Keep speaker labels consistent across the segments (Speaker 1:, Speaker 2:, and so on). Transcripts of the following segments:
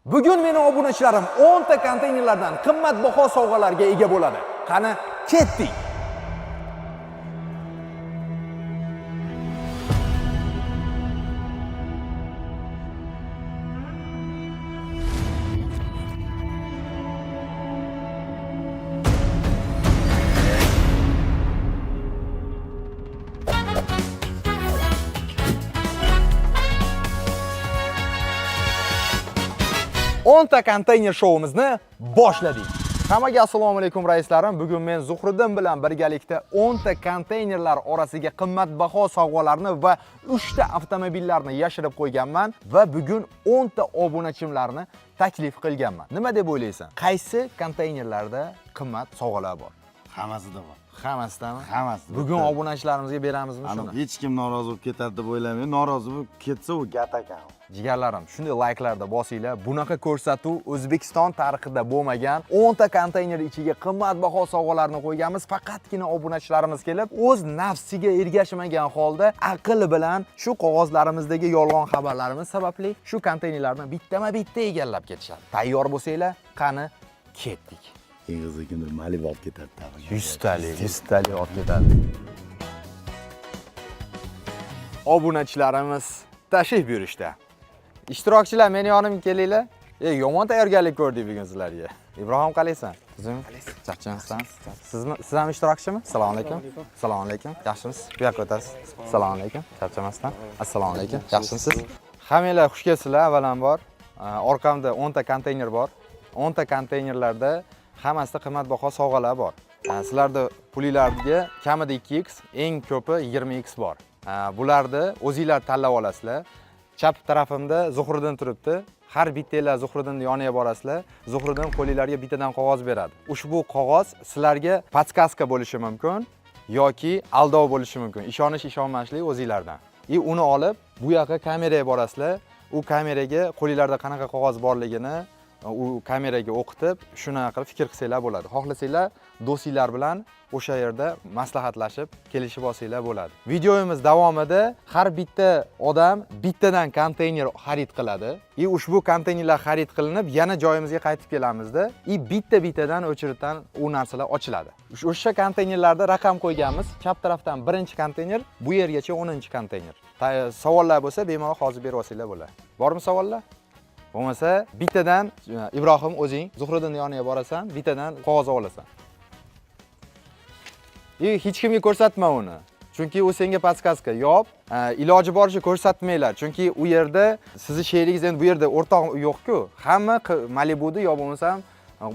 Speaker 1: Bugun meni obunachilarim 10 ta konteynerlardan qimmatbaho sovg'alarga ega bo'ladi. Qani, ketdik. O'nta konteyner showimizni boshladik. Hammaga assalomu alaykum raislarim. Bugun men Zuhriddin bilan birgalikda 10 ta konteynerlar orasiga qimmatbaho sovg'alarni va 3 ta avtomobillarni yashirib qo'yganman va bugun 10 ta obunachimlarni taklif qilganman. Nima deb o'ylaysan? Qaysi konteynerlarda qimmat sovg'alar bor?
Speaker 2: Hammasida bor.
Speaker 1: Hammasidami?
Speaker 2: Hammasida.
Speaker 1: Bugun obunachilarimizga beramizmi shuni?
Speaker 2: Hech kim norozi bo'lib ketadi deb o'ylamayman. Norozi bo'lib ketsa u gat ekan.
Speaker 1: Jigarlarim, shunday layklarda bosinglar. Bunaqa ko'rsatuv O'zbekiston tarixida bo'lmagan 10 ta konteyner ichiga qimmatbaho sovg'alarni qo'yganmiz. Faqatgina obunachilarimiz kelib, o'z nafsiga ergashmagan holda aql bilan shu qog'ozlarimizdagi yolg'on xabarlarimiz sababli shu konteynerlarni bittama-bitta egallab ketishadi. Tayyor bo'lsanglar, qani ketdik.
Speaker 2: Yig'iz Malibu olib ketadi.
Speaker 1: 100 talik olib ketadi. Obunachilarimiz tashrif buyurishdi. Ishtirokchilar, meni yonimga kelinglar. Yomon tayyorgarlik ko'rdik bugun sizlarga. Ibrohim, qalaysan? Qizim, charchamasdan? Siz ham ishtirokchimi? Assalomu alaykum. Assalomu alaykum. Yaxshimisiz? Bu yoqqa o'tasiz. Assalomu alaykum. Charchamasdan. Assalomu alaykum. Yaxshimisiz? Hammanglar xush kelibsizlar. Avvalambor, orqamda 10 ta konteyner bor. 10 ta konteynerlarda hammasida qimmatbaho sovg'alar bor. Sizlarda pulinglarga kamida 2x, eng ko'pi 20x bor. Bularni o'zingizlar tanlab olasizlar. Chap tarafimda Zuhriddin turibdi. Har bittanglar Zuhriddinning yoniga borasizlar. Zuhriddin qo'linglarga bittadan qog'oz beradi. Ushbu qog'oz sizlarga podskaska bo'lishi mumkin yoki aldov bo'lishi mumkin. Ishonish-ishonmaslik o'zingizlardan. Uni olib bu yoqqa kameraga borasizlar. U kameraga qo'linglarda qanaqa qog'oz borligini u kameraga o'qitib, shunaqa qilib fikr qilsanglar bo'ladi. Xohlasanglar, do'stlar bilan o'sha yerda maslahatlashib, kelishib olsanglar bo'ladi. Videomiz davomida har bitta odam bittadan konteyner xarid qiladi. Ushbu konteynerlar xarid qilinib, yana joyimizga qaytib kelamizda, bitta-bittadan o'chirdan u narsalar ochiladi. O'sha konteynerlarda raqam qo'yganmiz. Chap tarafdan birinchi konteyner, bu yergacha 10-konteyner. Savollar bo'lsa, bemalol hozir berib olsanglar bo'ladi. Bormi savollar? Bo'lmasa, bittadan Ibrohim o'zing Zuhriddinning yoniga borasan, bittadan qog'oz olasan. Hech kimga ko'rsatma uni. Chunki u senga podskaska. Yo'q, iloji boricha ko'rsatmanglar. Chunki u yerda sizning sherigingiz endi bu yerda o'rtoq yo'q-ku. Hamma Malibu'ni yo bo'lmasam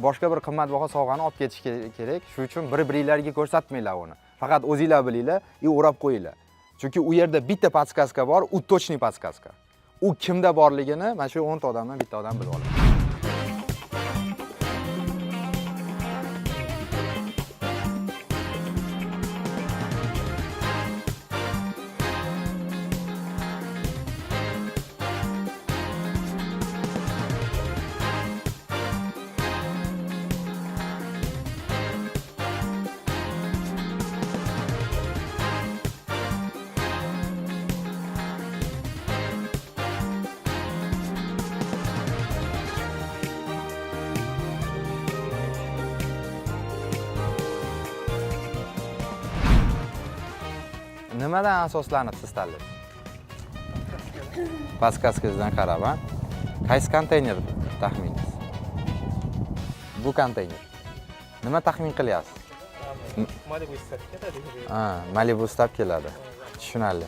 Speaker 1: boshqa bir qimmatbaho sovg'ani olib ketish kerak. Shuning uchun bir-biringlarga ko'rsatmanglar uni. Faqat o'zingizlar bilinglar, o'rab qo'yinglar. Chunki u yerda bitta podskaska bor, u точный podskaska. U kimda borligini mana shu 10 ta odamdan bitta odam bilib oladi. Nimadan asoslanib siz tanlaysiz? Podskaskangizdan qarab, ha? Qaysi konteyner taxminingiz? Bu konteyner. Nima taxmin qilyapsiz?
Speaker 3: Malibu istab keladi.
Speaker 1: Malibu istab keladi. Tushunarli.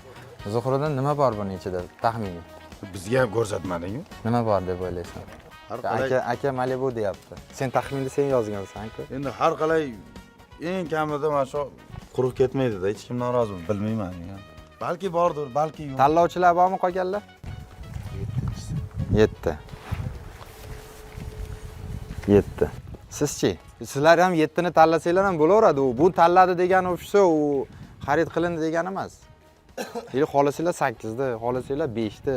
Speaker 1: Zuhriddin, nima bor buning ichida taxmini?
Speaker 2: Bizga ham ko'rsatmading-ku.
Speaker 1: Nima bor deb o'ylaysan? Aka Malibu deyapti. Sen taxminni sen yozgansan-ku.
Speaker 2: Endi har qalay eng kamida mana shu quruq ketmaydi-da, hech kim norozi bilmayman. Balki bordir, balki yo'q.
Speaker 1: Tanlovchilar bormi qolganlar? 7. Sizchi? Sizlar ham 7 ni tanlasanglar ham bo'laveradi. Bu tanladi degani o'sha u xarid qilindi degani emas. Xohlasanglar 8 da, xohlasanglar 5 da.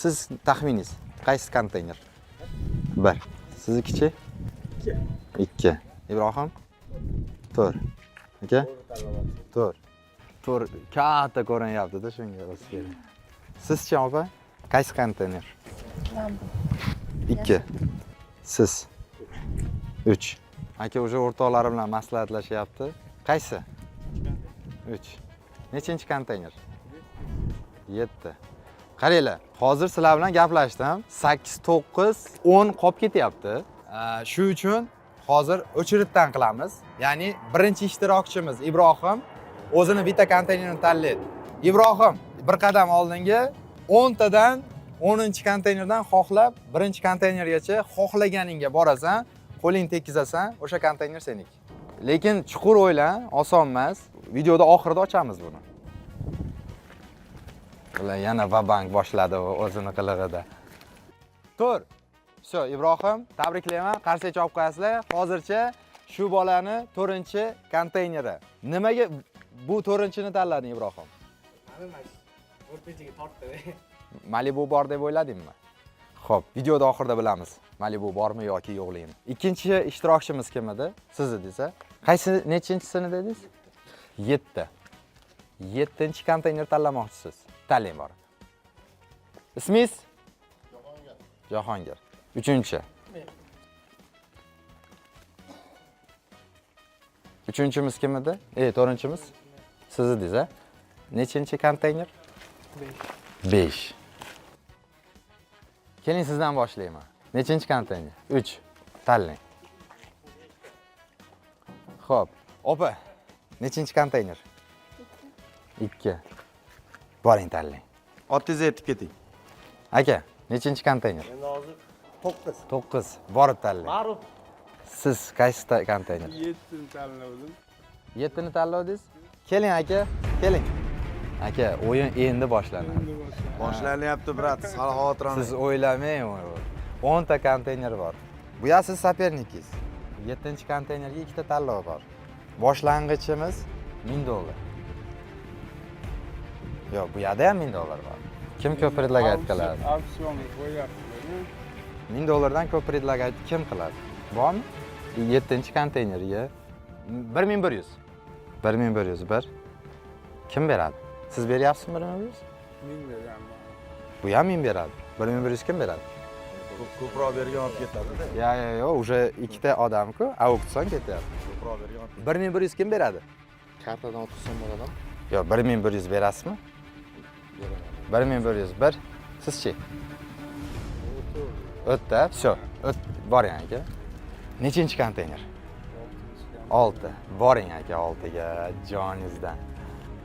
Speaker 1: Siz taxminingiz qaysi konteyner? 1. Siznikichi? 2. Ibrohim? 4. Aka? 4. Katta ko'rinyapti-da shunga o'zi kerak. Sizchi opa? Qaysi konteyner? 2. Siz. 3. Aka o'sha o'rtoqlari bilan maslahatlashyapti. Qaysi? 3. Nechinchi konteyner? 7. Qaranglar, hozir sizlar bilan gaplashdim. 8, 9, 10 qolib ketyapti. Shu uchun hozir o'chiritdan qilamiz. Ya'ni birinchi ishtirokchimiz Ibrohim o'zini bitta konteynerni tanlaydi. Ibrohim, bir qadam oldinga 10 tadan 10-konteynerdan xohlab birinchi konteynergacha xohlaganingga borasan, qo'ling tekkizasan, o'sha konteyner seniki. Lekin chuqur o'yla, oson emas. Videoda oxirida ochamiz buni. Ular yana vabank boshladi o'zini qilig'ida. Tur. Sho, Ibrohim, tabriklayman. Qarsacha olib qo'yasizlar. Hozircha shu bolani 4-konteyneri. Nimaga bu 4-ni tanlading, Ibrohim?
Speaker 3: o'rtachaga tortdi.
Speaker 1: Malibu bor deb o'yladingmi? Xo'p, videoda oxirida bilamiz. Malibu bormi yoki yo'qligini. Ikkinchi ishtirokchimiz kim edi? Siz edingiz. Qaysi nechinchisini dedingiz? 7. 7-konteyner tanlamoqchisiz. Tanlang bor. Ismingiz? Jahongir. 3-chi. 3-chimiz kim edi? 4-chimiz? Siz edingiz, a? Nechinchi konteyner? 5. Keling sizdan boshlayman. Nechinchi konteyner? 3. Tanlang. Xo'p, opa. Nechinchi konteyner? 2. Boring tanlang.
Speaker 2: Otizga yetib keting.
Speaker 1: Aka, nechinchi konteyner?
Speaker 3: Endi hozir 9.
Speaker 1: 9. Borib tanlang.
Speaker 3: Ma'ruf.
Speaker 1: Siz qaysi konteyner?
Speaker 3: 7ni tanladim.
Speaker 1: 7ni tanladingiz? Keling aka, keling. Aka, o'yin endi boshlanadi.
Speaker 2: Boshlanyapti, brat. Hali xavotirlanmang.
Speaker 1: Siz o'ylamang, 10 ta konteyner bor. Bu ya siz sapernikingiz. 7-konteynerga 2 ta tanlov bor. Boshlang'ichimiz $1000. Yo'q, bu yerda ham $1000 bor. Kim ko'p predlagat qiladi?
Speaker 3: Auksion qo'yaptilar.
Speaker 1: $1000 ko'p predlagat kim qiladi? Bormi? 7-konteynerga 1100. 1101. Kim beradi? Siz beryapsizmi 1100?
Speaker 3: Men beraman.
Speaker 1: Bu ham men beradi. 1100 kim beradi?
Speaker 2: Ko'proq bergan olib ketadi-da.
Speaker 1: Yo'q, o'sha ikkita odam-ku, auksion ketyapti.
Speaker 2: Ko'proq bergan olib
Speaker 1: 1100 kim beradi?
Speaker 3: Kartadan 30 so'm bo'ladimi?
Speaker 1: Yo'q, 1100 berasizmi? 1101. Sizchi? O'tda, всё. Boring aka. Nechinchi konteyner? 6. Boring aka 6ga joningizdan.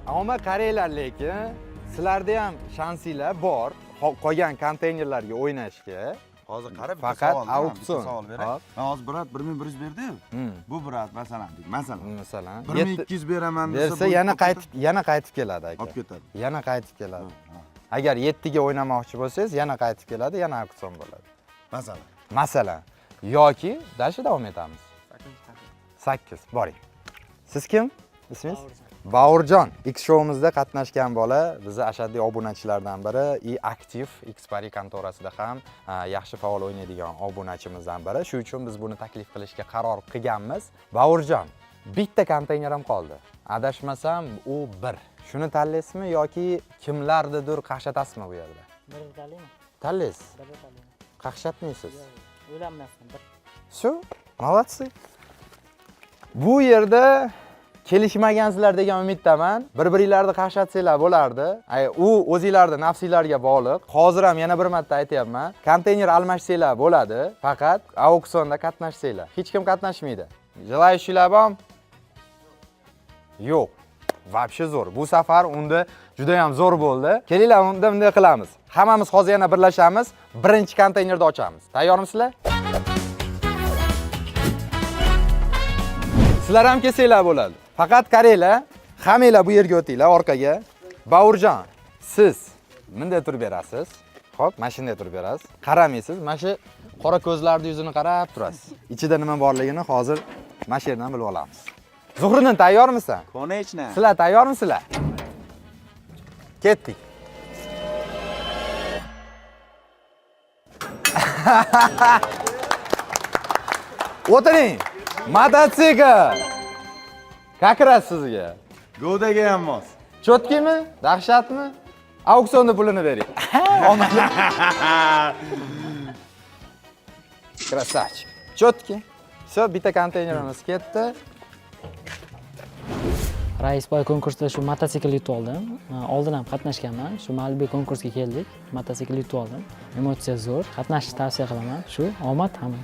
Speaker 1: Ammo qaranglar, lekin sizlarda ham shansinglar bor. Qolgan konteynerlarga o'ynashga.
Speaker 2: Hozir qarab,
Speaker 1: Faqat auksion.
Speaker 2: savol beray. Men hozir brat 1100 berdi-yu. Bu brat masalan,
Speaker 1: Masalan,
Speaker 2: 1200 beraman desa,
Speaker 1: bersa yana qaytib keladi aka.
Speaker 2: olib ketadi.
Speaker 1: Yana qaytib keladi. Agar 7 ga o'ynamoqchi bo'lsangiz, yana qaytib keladi, yana auksion bo'ladi. Masalan, yoki dashi davom etamiz. 8. Boring. Siz kim? Ismingiz? Bavurjon. X showimizda qatnashgan bola, bizni ashaddiy obunachilardan biri, aktiv Xpari kontorasida ham yaxshi faol o'ynaydigan obunachimizdan biri. Shu uchun biz buni taklif qilishga qaror qilganmiz. Bavurjon, bitta konteyner ham qoldi. Adashmasam, u 1. Shuni tanlaysizmi yoki kimlarnidir qaqshatasizmi bu yerda?
Speaker 4: Birini tanlayman.
Speaker 1: Tanlaysiz.
Speaker 4: Birini tanlayman.
Speaker 1: Qaqshatmaysiz.
Speaker 4: O'ylanmasdan bir.
Speaker 1: Shu, молодцы. Bu yerda kelishmagansizlar degan umiddaman. Bir-biringlarni qaqshatsanglar bo'lardi. U o'zingizlarni nafsinglarga bog'liq. Hozir ham yana bir marta aytayapman. Konteyner almashsanglar bo'ladi, faqat auksionda qatnashsanglar. Hech kim qatnashmaydi. Желающийlar bormi? Yo'q. Вообще zo'r. Bu safar unda juda ham zo'r bo'ldi. Kelinglar, unda bunday qilamiz. Hammamiz hozir yana birlashamiz, birinchi konteynerni ochamiz. Tayyormisizlar? Sizlar ham kelsanglar bo'ladi. Faqat qaranglar, hammanglar bu yerga o'tinglar orqaga. Bavurjon, siz bunday turib berasiz. Xo'p, mashinada turib berasiz. Qaramaysiz, mana shu qora ko'zlarning yuzini qarab turasiz. Ichida nima borligini hozir mana shu yerdan bilib olamiz. Zuhriddin, tayyormisan?
Speaker 2: Конечно.
Speaker 1: Sizlar tayyormisizlar? Ketdik. O'tiring. Mototsikl. Kakras sizga.
Speaker 2: Go'daga ham mos.
Speaker 1: Cho'tkimi? Dahshatmi? Auksionda pulini bering. Krasavchik. Chotki. Все, bitta konteynerimiz ketdi.
Speaker 4: Raisboy konkursda shu mototsikl yutib oldim. Oldin ham qatnashganman. Shu Malibu konkursga keldik. Mototsikl yutib oldim. Emotsiya zo'r. Qatnashishni tavsiya qilaman. Shu omad hamma.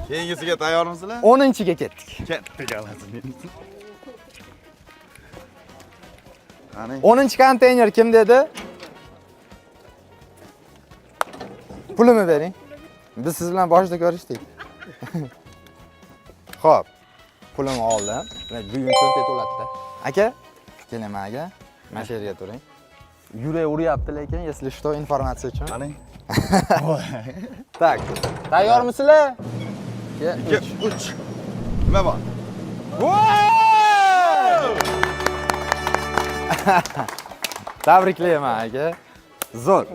Speaker 2: Keyingisiga tayyormisizlar?
Speaker 1: 10-ga ketdik.
Speaker 2: Ketdik alasini. Qani?
Speaker 1: 10-konteyner kim dedi? Pulimi bering. Biz siz bilan boshida ko'rishdik. Xo'p. Pulimni oldim. Bugun cho'ntak to'latdi. Aka, keling menga. Mana shu yerga turing. Yurak uryapti lekin, если что, informatsiya uchun.
Speaker 2: Qani?
Speaker 1: Tak. Tayyormisizlar?
Speaker 2: 2, 3. Nima bor?
Speaker 1: Tabriklayman aka. Zo'r.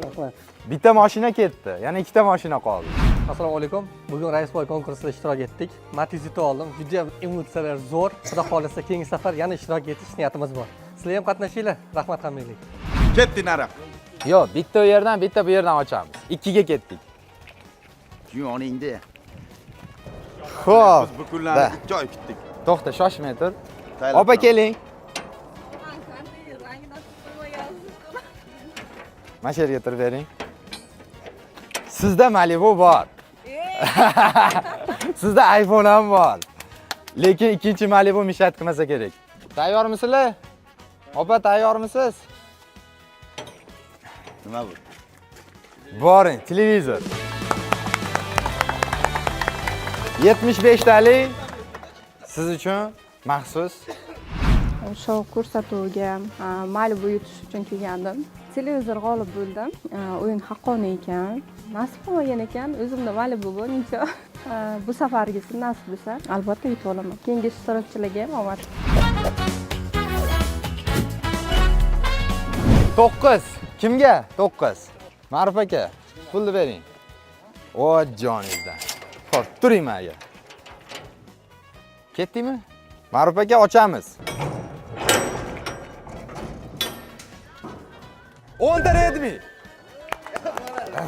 Speaker 1: Bitta mashina ketdi, yana ikkita mashina qoldi.
Speaker 5: Assalomu alaykum. Bugun Raisboy konkursida ishtirok etdik. Matiz yutib oldim. Juda ham emotsiyalar zo'r. Xudo xolisa keyingi safar yana ishtirok etish niyatimiz bor. Sizlar ham qatnashinglar. Rahmat hammanglarga.
Speaker 2: Ketdi nari.
Speaker 1: Yo'q, bitta u yerdan, bitta bu yerdan ochamiz. 2ga ketdik.
Speaker 2: Yoningda.
Speaker 1: Xo'p.
Speaker 2: Biz bu kunlarni 2 oy kutdik.
Speaker 1: To'xta, shoshmay tur.
Speaker 2: Taylor
Speaker 1: Opa keling. Mana shu yerga turib bering. Sizda Malibu bor. Sizda iPhone ham bor. Lekin ikkinchi Malibu mishat qilmasa kerak. Tayyormisizlar? Opa, tayyormisiz?
Speaker 2: Nima bu?
Speaker 1: Boring, televizor. 75 talik siz uchun maxsus.
Speaker 6: O'sha ko'rsatuvga Malibu yutish uchun kelgandim. Televizor g'olib bo'ldim. O'yin haqqoniy ekan. Nasib qilmagan ekan. O'zimda Malibu bor, uncha. Bu safargisi nasib bo'lsa, albatta yutib olaman. Keyingi ishtirokchilarga ham omad.
Speaker 1: 9. Kimga? 9. Ma'ruf aka, pulni bering. O joningizdan. Xo'p, turing menga. Ketdingmi? Ma'ruf aka, ochamiz. 10 ta Redmi.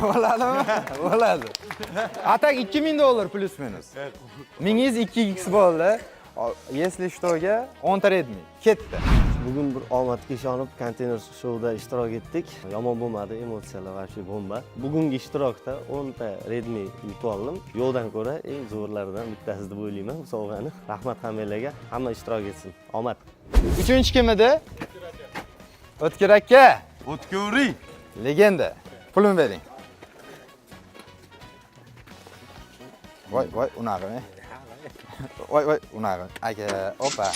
Speaker 1: Bo'ladimi? Bo'ladi. Atak $2000 plus minus. Mingiz 2x bo'ldi. Если что-ga 10 ta Redmi ketdi.
Speaker 7: Bugun bir omadga ishonib konteyner shouda ishtirok etdik. Yomon bo'lmadi, emotsiyalar вообще bomba. Bugungi ishtirokda 10 ta Redmi yutib oldim. Yo'ldan ko'ra eng zo'rlaridan bittasi deb o'ylayman bu sovg'ani. Rahmat hammalarga, hamma ishtirok etsin. Omad.
Speaker 1: 3-chi kim edi? O'tkir aka.
Speaker 2: O'tkuri.
Speaker 1: Legenda. Pulini bering. Voy, unaqa. Voy, unaqa. Aka, opa.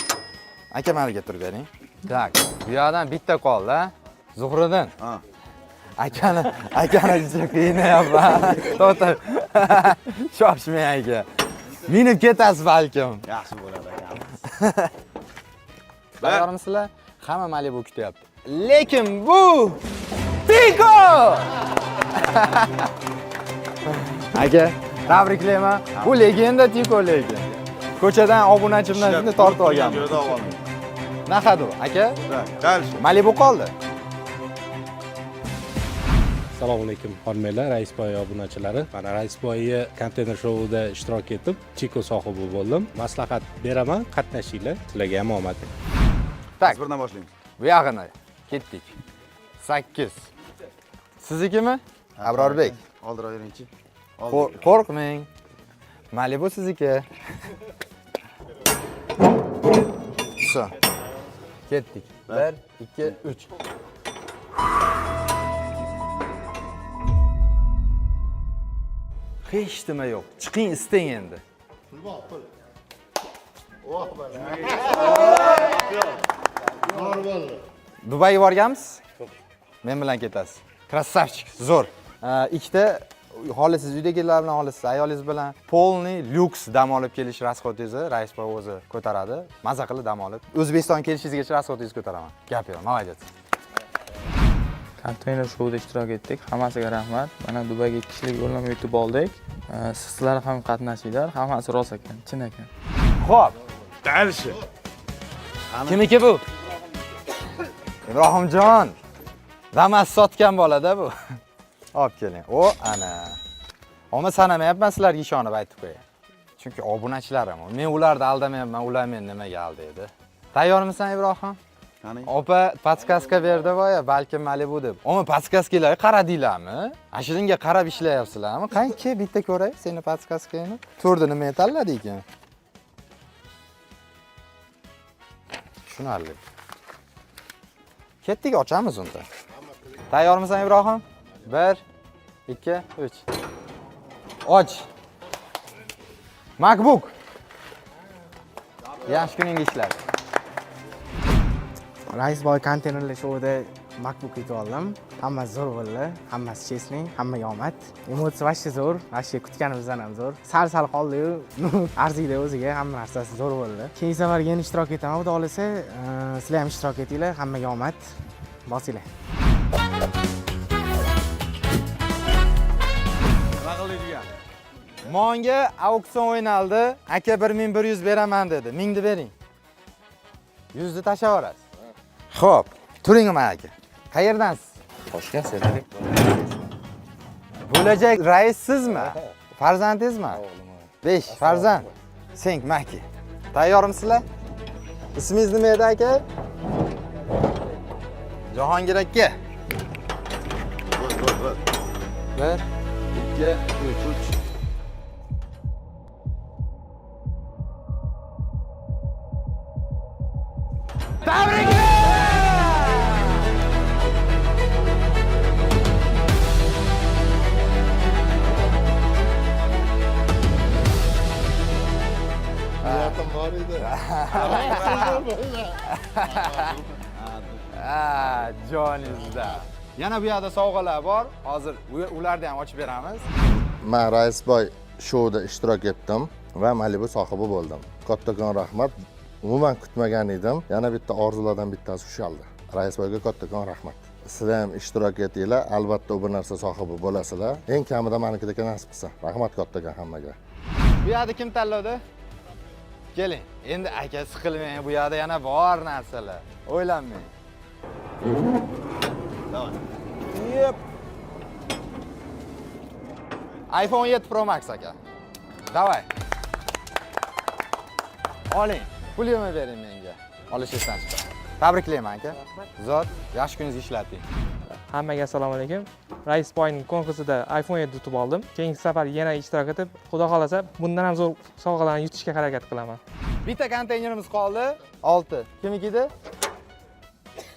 Speaker 1: Aka menga turib bering. Tak, bu yerdan bitta qoldi, Zuhriddin.
Speaker 2: Ha.
Speaker 1: Akani juda qiynayapman. To'xta. Shoshmang aka. Minib ketasiz balkim.
Speaker 2: Yaxshi bo'ladi aka.
Speaker 1: Tayyormisizlar? Hamma Malibu kutyapti. Lekin bu Tiko! Aka, tabriklayman. Bu legenda Tiko lekin. Ko'chadan obunachimdan shunday tortib olganman. Naqadu, aka?
Speaker 2: Qarish.
Speaker 1: Malibu qoldi.
Speaker 8: Assalomu alaykum xonimlar, Raisboy obunachilari. Mana Raisboyga konteyner shouida ishtirok etib, Chiko sohibi bo'ldim. Maslahat beraman, qatnashinglar. Sizlarga ham omad.
Speaker 1: Tak,
Speaker 2: Birdan boshlaymiz.
Speaker 1: bu yog'ini ketdik. 8. Siznikimi? Abrorbek.
Speaker 2: Oldiravering-chi.
Speaker 1: Qo'rqmang. Malibu sizniki. So. Ketdik. 1, 2, 3. Hech nima yo'q. Chiqing, istang endi. Dubayga borganmiz? Men bilan ketasiz. Krasavchik, zo'r. Ikkita holisiz uydagilar bilan holisiz ayolingiz bilan polniy lyuks dam olib kelish расходingizni Raisboy o'zi ko'taradi. Maza qilib dam olib O'zbekistonga kelishingizgacha расходingizni ko'taraman. Gap yo'q, молодец.
Speaker 9: Konteyner shouda ishtirok etdik. Hammasiga rahmat. Mana Dubayga 2 kishilik yo'llanma yutib oldik. Sizlar ham qatnashinglar. Hammasi rost ekan, chin ekan.
Speaker 1: Xo'p,
Speaker 2: Qarish.
Speaker 1: kimniki bu? Ibrohimjon. Damas sotgan bolada bu. Olib keling. O, ana. Ammo sanamayapman, sizlarga ishonib aytib qo'yay. Chunki obunachilarim, men ularni aldamayapman, ular men nimaga aldaydi. Tayyormisan Ibrohim?
Speaker 2: Qani?
Speaker 1: Opa podskaska berdi boya, balkim Malibu deb. Ammo podskaskalarga qaradinglarmi? Ashunga qarab ishlayapsizlarmi? Qancha bitta ko'ray seni podskaskangni. To'rda nima tanladi ekan? Tushunarli. Ketdik, ochamiz unda. Tayyormisan Ibrohim? 1 2 3. Och. MacBook. Yaxshi kuningiz ishlar.
Speaker 10: Raisboy konteynerli shouda MacBook yutib oldim. Hammasi zo'r bo'ldi, hammasi chesning, hammaga omad. Emotsiya vashcha zo'r, vashcha kutganimizdan ham zo'r. Sal qoldi-yu, arziydi o'ziga, hamma narsasi zo'r bo'ldi. Keyingi safarga yana ishtirok etaman, xudo xohlasa, sizlar ham ishtirok etinglar, hammaga omad. Bosinglar.
Speaker 1: Monga auksion o'ynaldi. Aka 1100 beraman dedi. 1000 ni bering. 100 ni tashlavorasiz. Xo'p, turingmi aka? Qayerdansiz?
Speaker 9: Toshkent Selalik.
Speaker 1: Bo'lajak rais sizmi? Farzandingizmi? 5 farzand. Senk maki. Tayyormisizlar? Ismingiz nima edi aka? Jahongir aka. 1 2 3.
Speaker 3: Niyatim bor edi.
Speaker 1: Joningizda. Yana bu yerda sovg'alar bor. Hozir ularni ham ochib beramiz.
Speaker 11: Men Raisboy shouda ishtirok etdim va Malibu sohibi bo'ldim. Kattakon rahmat. Umuman kutmagan edim. Yana bitta orzulardan bittasi ushaldi. Raisboyga kattakon rahmat. Sizlar ham ishtirok etinglar, albatta bu narsa sohibi bo'lasizlar. Eng kamida menikidek nasib qilsa. Rahmat kattakon hammaga.
Speaker 1: Bu yerda kim tanladi? Keling, endi aka siqilmang, bu yerda yana bor narsalar. O'ylanmang. Davay. Yep. iPhone 7 Pro Max aka. Davay. Oling, pulni bering menga. Olishingizdan chiqadi. Tabriklayman aka. Zot, yaxshi kuningizni ishlating.
Speaker 5: Hammaga assalomu alaykum. Raisboyning konkursida iPhone 7 yutib oldim. Keyingi safar yana ishtirok etib, xudo xolasa bundan ham zo'r sovg'alarni yutishga harakat qilaman.
Speaker 1: Bitta konteynerimiz qoldi. 6. Kimnikida?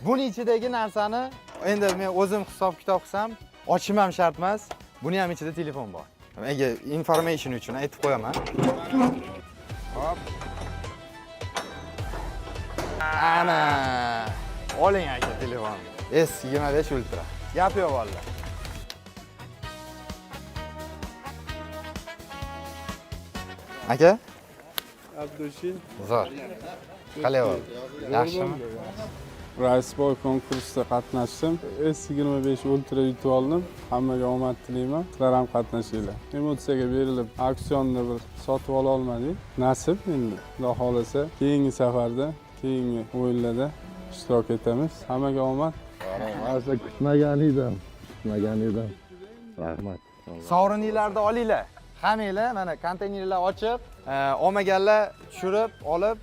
Speaker 1: Buning ichidagi narsani endi men o'zim hisob-kitob qilsam, ochishim ham shart emas. Buning ham ichida telefon bor. Menga information uchun aytib qo'yaman. Hop. Ana. Oling aka telefon. S25 Ultra. Gap yo'q vallahi. Aka?
Speaker 3: Abdushi.
Speaker 1: Zo'r. Qalay bo'ldi? Yaxshimi?
Speaker 3: Raisboy konkursida qatnashdim. S25 Ultra yutib oldim. Hammaga omad tilayman. Sizlar ham qatnashinglar. Emotsiyaga berilib, auksionda bir sotib ola olmadik. Nasib endi. Xudo xolasa, keyingi safarda, keyingi o'yinlarda ishtirok etamiz. Hammaga omad.
Speaker 11: Asla kutmagan edim. Rahmat.
Speaker 1: Sovrinlarni olinglar. Hammanglar mana konteynerlar ochib, olmaganlar tushirib olib,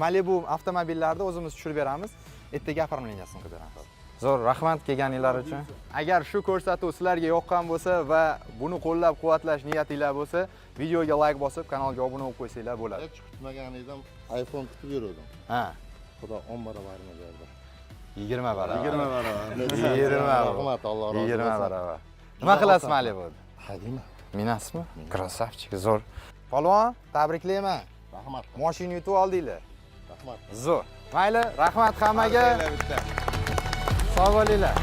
Speaker 1: Malibu avtomobillarni o'zimiz tushirib beramiz. Ertaga оформлениесini qilib beramiz. Zo'r, rahmat kelganinglar uchun. Agar shu ko'rsatuv sizlarga yoqqan bo'lsa va buni qo'llab-quvvatlash niyatinglar bo'lsa, videoga like bosib, kanalga obuna bo'lib qo'ysanglar bo'ladi.
Speaker 11: Hech kutmagan edim. iPhone kutib yurdim.
Speaker 1: Ha.
Speaker 11: Xudo 10 barobarini berdi.
Speaker 1: 20 barobar.
Speaker 2: 20 barobar.
Speaker 1: 20 barobar.
Speaker 11: Rahmat, Alloh rozi
Speaker 1: 20
Speaker 11: bo'lsin.
Speaker 1: barobar. Nima qilasiz Malibu?
Speaker 11: Hadima.
Speaker 1: Minasizmi? Krasavchik, zo'r. Polvon, tabriklayman.
Speaker 11: Rahmat.
Speaker 1: Mashina yutib oldinglar.
Speaker 11: Rahmat.
Speaker 1: Zo'r. Mayli, rahmat hammaga. Sog' bo'linglar.